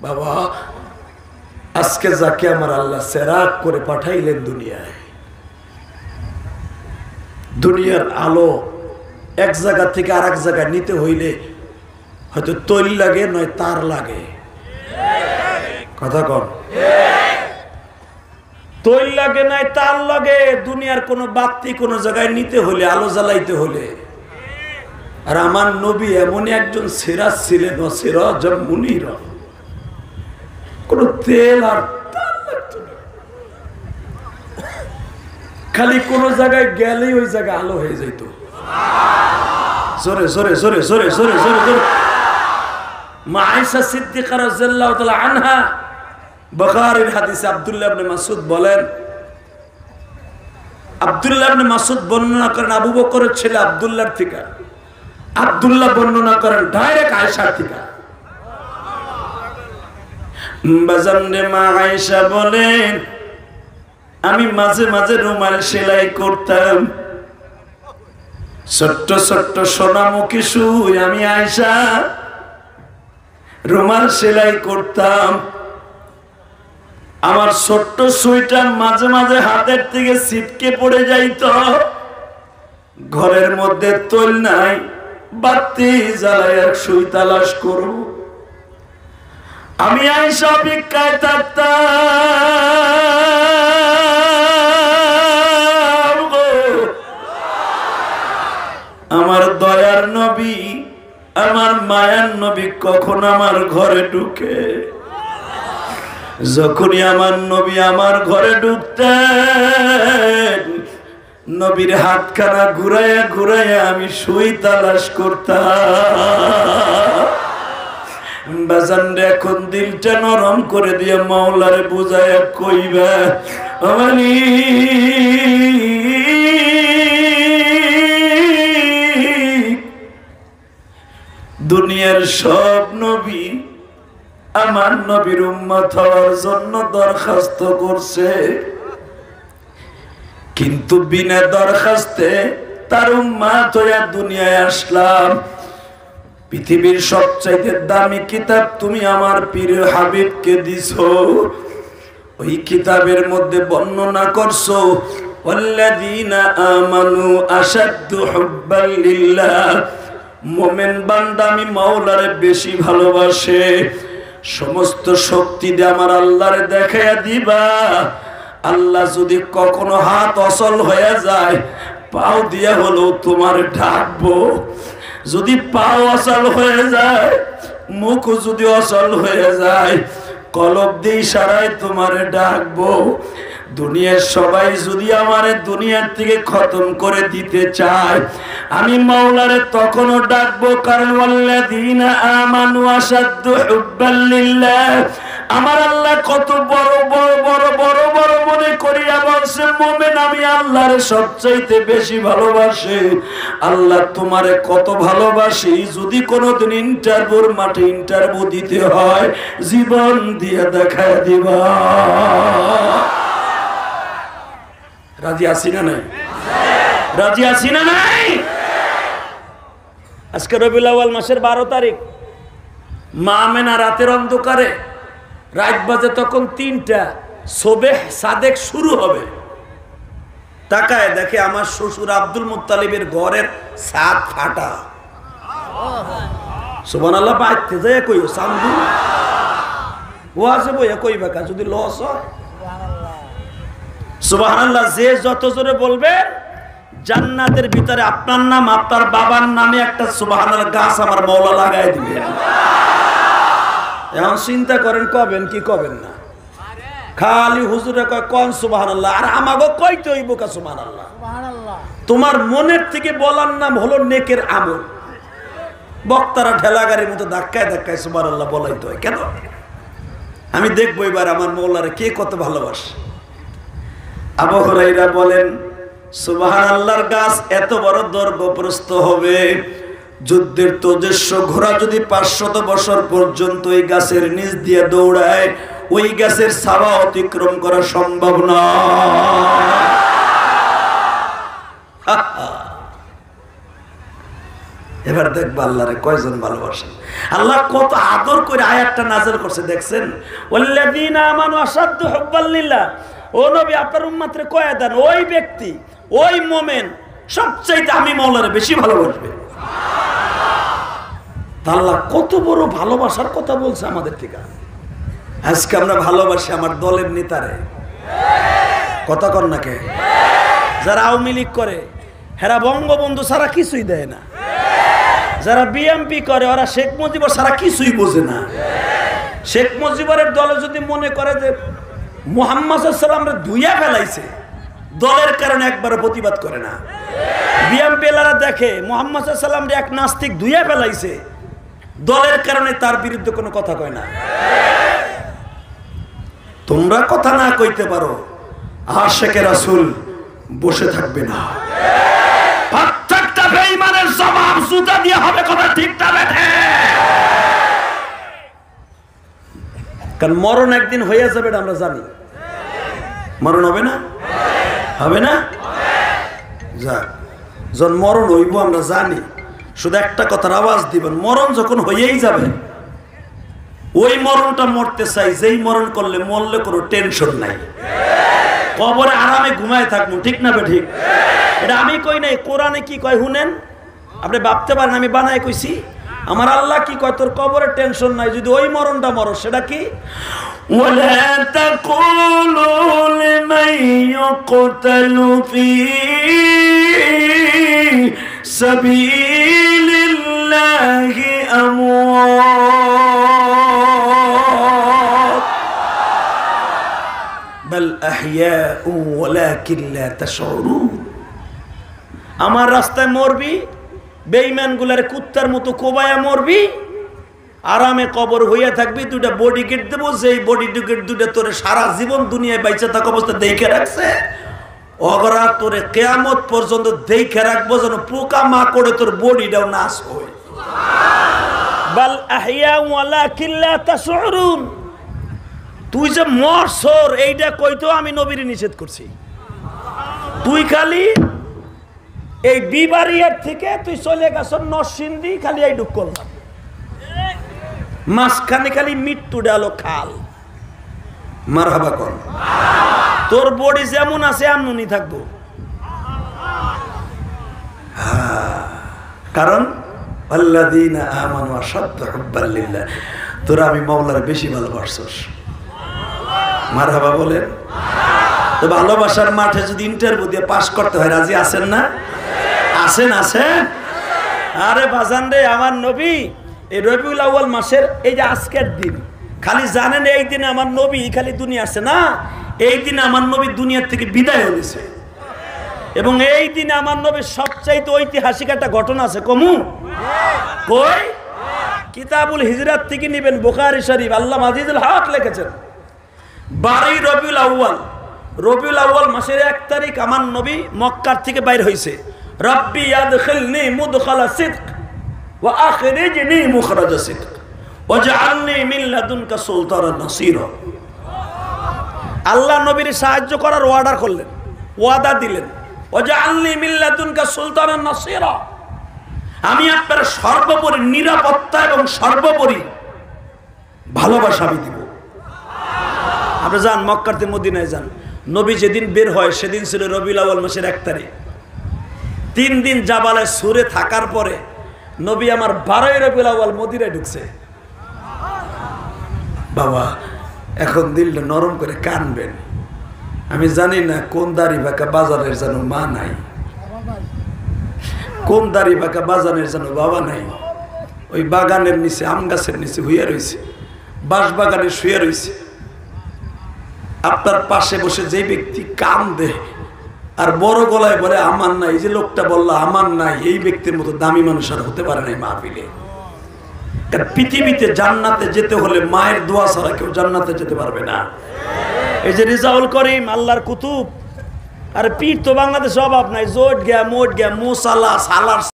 বাবা আজকে যাকে আমার আল্লাহ সেরাক করে পাঠাইলেন দুনিয়ায়, দুনিয়ার আলো এক জায়গা থেকে আর এক জায়গায় নিতে হইলে হয়তো তৈল লাগে নয় তার লাগে। কথা কন, তৈল লাগে নয় তার লাগে। দুনিয়ার কোন বাতি কোন জায়গায় নিতে হলে, আলো জ্বালাইতে হলে। আর আমার নবী এমনই একজন সিরাজ ছিলেন, সিরাজ মুনির, কোন তেল আর তার লাগতো না। খালি কোন জায়গায় গেলেই ওই জায়গায় আলো হয়ে যেত। জোরে জোরে জোরে জোরে জোরে জোরে জোরে। মা আয়েশা সিদ্দিকা রাদিয়াল্লাহু তাআলা আনহা, বুখারীর হাদিসে আব্দুল্লাহ ইবনে মাসউদ বলেন, আব্দুল্লাহ ইবনে মাসউদ বর্ণনা করেন আবু বকরের ছেলে আব্দুল্লাহর থেকে, আব্দুল্লাহ বর্ণনা করেন ডাইরেক্ট আয়েশার থেকে। বাজারে মা আয়েশা বলেন, আমি মাঝে মাঝে রুমাল সেলাই করতাম, ছোট্ট ছোট্ট সোনামুখী সুই আমি আয়েশা রুমাল সেলাই করতাম। আমার ছোট্ট সুইটা মাঝে মাঝে হাতের থেকে ছিটকে পড়ে যাইত। ঘরের মধ্যে তৈল নাই, বাতি জ্বালায় এক সুই তালাশ করব। আমি আয়েশা অপেক্ষায় থাকতাম। আমার দয়ার নবী, আমার মায়ার নবী কখন আমার ঘরে ঢুকে। যখনই আমার নবী আমার ঘরে ঢুকতেন, নবীর হাতখানা ঘুরাইয়া ঘুরাইয়া আমি সুই তালাশ করতাম। বাজানরে এখন দিলটা নরম করে দিয়ে মাওলারে বুঝাইয়া কইবা, আমি দুনিয়ার সব নবী আমার নবীর উম্মত হওয়ার জন্য দরখাস্ত করছে, কিন্তু বিনা দরখাস্তে তার উম্মত হইয়া দুনিয়ায় আসলাম। পৃথিবীর সবচাইতে দামি কিতাব তুমি আমার প্রিয় হাবিবকে দিছো। ওই কিতাবের মধ্যে বর্ণনা করছো, ওয়াল্লাযীনা আমানু আশাদ্দু হুব্বাল লিল্লাহ, মুমিন বান্দা আমি মাওলারে বেশি ভালোবাসে। সমস্ত শক্তি দিয়ে আমার আল্লাহরে দেখাইয়া দিবা। আল্লাহ যদি কখনো হাত অচল হয়ে যায়, পাও দিয়া হলেও তোমার ডাকবো। যদি পাও অচল হয়ে যায়, মুখ যদি অচল হয়ে যায়, কলব দিয়ে ইশারায় তোমারে ডাকবো। দুনিয়ার সবাই যদি আমারে দুনিয়ার থেকে খতম করে দিতে চায়, আমি মাওলারে তখনও ডাকবো, কারণ ওয়াল্লাযীনা আমানু আশাদ্দু হুব্বাল লিল্লাহ। আমার আল্লাহ কত বড় বড় বড় বড় বড় মনে করিয়া বলছে, মুমিন আমি আল্লাহরে সবচাইতে বেশি ভালোবাসে। আল্লাহ তোমারে কত ভালোবাসি, যদি কোনোদিন ইন্টারভিউর মাঠে ইন্টারভিউ দিতে হয়, জীবন দিয়ে দেখায় দিবা। রাজি আছি না নাই? রাজি আছি না নাই? আজকে রবিউল আউয়াল মাসের 12 তারিখ। মা আমেনা রাতের অন্ধকারে, রাত বাজে তখন 3টা, সুবহ সাদেক শুরু হবে। তাকায় দেখে আমার শ্বশুর আব্দুল মুত্তালিবের ঘরের ছাদ ফাটা। সুবহানাল্লাহ। বাইতে যায় কইও সামদু ওয়াজে বইয়া কইবা কা, যদি লস হয় সুবহানাল্লাহ। যে যত জোরে বলবে, জান্নাতের ভিতরে আপনার নাম, আপনার বাবার নামে একটা সুবহানাল্লাহ গাছ আমার মাওলা লাগাই দিবেন। এখন চিন্তা করেন কবেন কি কবেন না। খালি হুজুরে কয় কোন সুবহানাল্লাহ, আর আমাগো কইতে হইব কা সুবহানাল্লাহ। তোমার মনের থেকে বলার নাম হলো নেকের আমল। বক্তারা ঠেলাগাড়ির মতো ধাক্কায় ধাক্কায় সুবহানাল্লাহ বলাইতে হয় কেন? আমি দেখবো এবার আমার মাওলারে কে কত ভালোবাসে। আবু হুরায়রা বলেন, সুবহানাল্লাহর গাছ এত বড় দৈর্ঘ্যপ্রস্থ হবে, যুদ্ধের তেজস্ব ঘোড়া যদি 500 বছর পর্যন্ত ওই গাছের নিচ দিয়ে দৌড়ায়, ওই গাছের ছায়া অতিক্রম করা সম্ভব না। এবার দেখবো আল্লাহরে কয়জন ভালোবাসেন। আল্লাহ কত আদর করে আয়াতটা নাযিল করছে দেখছেন, ওয়াল্লাযীনা আমানু আশাদ্দু হুব্বাল লিল্লাহ। ও নবী, আপনার উম্মতরে কয়ে দেন, ওই ব্যক্তি, ওই মোমেন সবচাইতে আমি মাওলারে বেশি ভালোবাসবে। আল্লাহ কত বড় ভালোবাসার কথা বলছে আমাদের থেকে। আজকে আমরা ভালোবাসি আমার দলের নেতারে, কথা কর না কে? যারা আওয়ামী লীগ করে হেরা বঙ্গবন্ধু ছাড়া কিছুই দেয় না, যারা বিএমপি করে ওরা শেখ মুজিবর ছাড়া কিছুই বোঝে না। শেখ মুজিবরের দলে যদি মনে করে যে মুহাম্মদ সাল্লাল্লাহু আলাইহি ওয়াসাল্লামরে ধুইয়া ফেলাইছে, দলের কারণে একবারও প্রতিবাদ করে না। বিএমপি এলারা দেখে মুহাম্মদ সাল্লাল্লাহু আলাইহি ওয়াসাল্লামরে এক নাস্তিক ধুইয়া ফেলাইছে, দলের কারণে তার বিরুদ্ধে কোনো কথা কয় না। তোমরা কথা না কইতে পারো, আশিকে রাসূল বসে থাকবে না। প্রত্যেকটা বেঈমানের জবাব জুতা দিয়ে হবে, কথা ঠিক না বেঠে? কারণ মরণ একদিন হয়ে যাবে, আমরা জানি। মরণ হবে না? হবে না? যাক, যখন মরণ হইব আমরা জানি, শুধু একটা কথার আওয়াজ দিবেন, মরণ যখন হয়েই যাবে, ওই মরণটা মরতে চাই যেই মরণ করলে মরলে কোনো টেনশন নাই, কবরে আরামে ঘুমায় থাকবো, ঠিক না ঠিক? এটা আমি কই নাই, কোরআনে কি কয় শুনেন, আপনি ভাবতে পারেন আমি বানায় কইছি। আমার আল্লাহ কি কয়, তোর কবরে টেনশন নাই যদি ওই মরণটা মরো। সেটা কি? ওয়ালা তাকুলু লিমান ইউকতালু ফি সাবিলিল্লাহি আমওয়াত বাল আহইয়াউ ওয়ালাকিন লা তাশউরুন। আমার রাস্তায় মরবি, বেঈমানগুলার কুত্তার মতো কোবায়া মরবি, আরামে কবর হইয়া থাকবি। দুটা বডি গেট দেবো, যেই বডি গেট দুটা তোরে সারা জীবন দুনিয়ায় বাইচা থাকা অবস্থা দেখে রাখছে, অগরা তোরে কিয়ামত পর্যন্ত দেখে রাখবো যেন পোকা মাকড়ে তোর বডিটাও নাশ হয়। বাল আহইয়া ওয়ালাকিন লা তাশউরুন। তুই যে মরছর এইটা কইতো আমি নবীর নিষেধ করছি। তুই খালি এই বিবারিয়ার থেকে তুই চলে গেছ নরসিংদী, খালি এই ডুব করলাম, মাঝখানে খালি মৃত্যু ডালো খাল। মারহাবা কর। তোর বডি যেমন আছে এমনই থাকবো, কারণ আল্লাযীনা আমানু আশাদ্দু হুব্বাল লিল্লাহ। তোরা আমি মাওলার বেশি ভালোবাসছস। মারহাবা বলেন। তো ভালোবাসার মাঠে যদি ইন্টারভিউ দিয়ে পাস করতে হয়, রাজি আছেন না? আছেন? আছেন? আরে বাজান রে, আমার নবী এই রবিউল আউয়াল মাসের এই যে আজকের দিন, খালি জানেন এই দিনে আমার নবী খালি দুনিয়া আছে না, এই দিনে আমার নবী দুনিয়ার থেকে বিদায় হয়েছে। এবং এই দিনে আমার নবীর সবচাইতে ঐতিহাসিক একটা ঘটনা আছে। কমু কই? কিতাবুল হিজরাত থেকে নিবেন, বুখারী শরীফ, আল্লামা আজিজুল হক লিখেছেন 12 রবিউল আউয়াল। রবিউল আউয়াল মাসের 1 তারিখ আমার নবী মক্কার থেকে বাইর হয়েছে। রব্বি আদখিলনি মুদখালা সিদক ওয়া আখরিজনি মুখরাজা সিদক ওয়াজআলনি মিন লাদুনকা সুলতানান নাসীরা। আল্লাহ নবীর সাহায্য করার অর্ডার করলেন, ওয়াদা দিলেন, ওয়াজআলনি মিন লাদুনকা সুলতানান নাসীরা। আমি আপনার সর্বোপরি নিরাপত্তা এবং সর্বোপরি ভালোবাসা আমি দিব। আপনি যান মক্কা থেকে মদিনায় যান, নবী যেদিন বের হয় সেদিন ছিল রবিউল আউয়াল মাসের 1 তারিখ। 3 দিন জাবালে সুরে থাকার পরে নবী আমার 12 রবিউল আউয়াল মদিনায় ঢুকছে। বাবা এখন দিলটা নরম করে কানবেন। আমি জানি না কোন দাড়ি বাঁকা বাজারের যেন মা নাই, কোন দাড়ি বাঁকা বাজানের যেন বাবা নাই। ওই বাগানের নিচে, আম গাছের নিচে হুইয়া রয়েছে, বাঁশ বাগানে শুয়ে রয়েছে। আপনার পাশে বসে যে ব্যক্তি কান্দে আর বড় গলায় বলে আমার নাই, যে লোকটা বললো আমার নাই, এই ব্যক্তির মতো দামি মানুষ আর হতে পারে নাই মাহফিলে। কারণ পৃথিবীতে জান্নাতে যেতে হলে মায়ের দোয়া ছাড়া কেউ জান্নাতে যেতে পারবে না। এই যে রিজাউল করিম, আল্লাহর কুতুব, আর পীর তো বাংলাদেশে অভাব নাই, জোট গিয়া মোট গিয়া মুসালা সালার